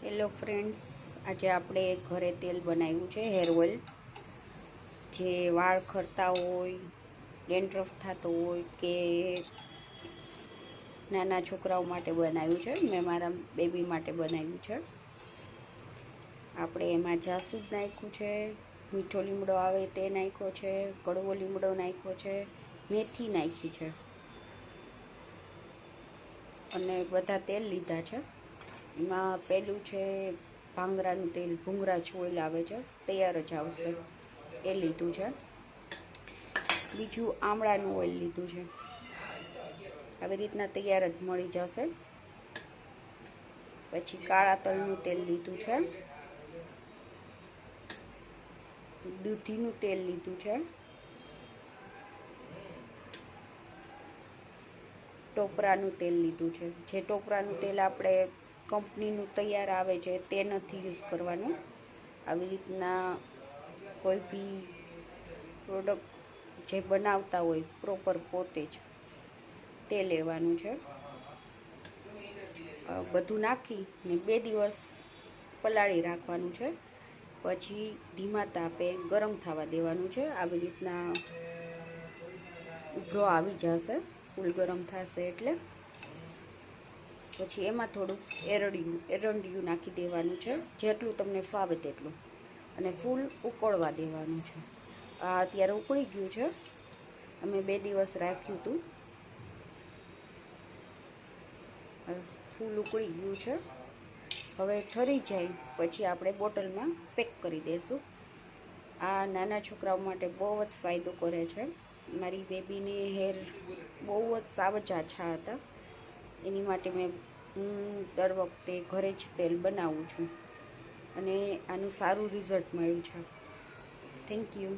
Hello friends, આજે આપણે ઘરે તેલ બનાવ્યું છે હેર ઓઇલ. જે વાળ ખરતા હોય, ડેન્ડ્રફ થતો હોય કે નાના છોકરાઓ માટે બનાવ્યું છે. મેં મારા બેબી માટે બનાવ્યું છે. આપણે એમાં જાસૂદ નાખ્યું છે, મીઠો લીમડો આવે તે નાખ્યો છે, કડવો લીમડો નાખ્યો છે, મેથી નાખી છે અને બધા તેલ લીધા છે. એમાં પહેલું છે ભાંગરાનું તેલ, ભૂંગરા ઓઇલ આવે છે, તૈયાર જ આવશે, એ લીધું છે. બીજું આમળાનું ઓઇલ લીધું છે, આવી રીતના તૈયાર જ મળી જશે. પછી કાળા તલનું તેલ લીધું છે, દૂધીનું તેલ લીધું છે, ટોપરાનું તેલ લીધું છે. જે ટોપરાનું તેલ આપણે કંપનીનું તૈયાર આવે છે તે નથી યુઝ કરવાનું. આવી રીતના કોઈ બી પ્રોડક્ટ જે બનાવતા હોય પ્રોપર પોતે જ તે લેવાનું છે. બધું નાખીને 2 દિવસ પલાળી રાખવાનું છે. પછી ધીમા તાપે ગરમ થવા દેવાનું છે. આવી રીતના ઉભરો આવી જશે, ફૂલ ગરમ થશે એટલે. પછી એમાં થોડુંક એરંડિયું નાખી દેવાનું છે, જેટલું તમને ફાવે તેટલું, અને ફૂલ ઉકળવા દેવાનું છે. આ અત્યારે ઉકળી ગયું છે, અમે 2 દિવસ રાખ્યું હતું. ફૂલ ઉકળી ગયું છે. હવે ઠરી જાય પછી આપણે બોટલમાં પેક કરી દઈશું. આ નાના છોકરાઓ માટે બહુ જ ફાયદો કરે છે. મારી બેબીની હેર બહુ જ સાવ જ આછા હતા, એની માટે મેં દર વખતે ઘરે જ તેલ બનાવું છું અને આનું સારું રિઝલ્ટ મળ્યું છે. Thank you.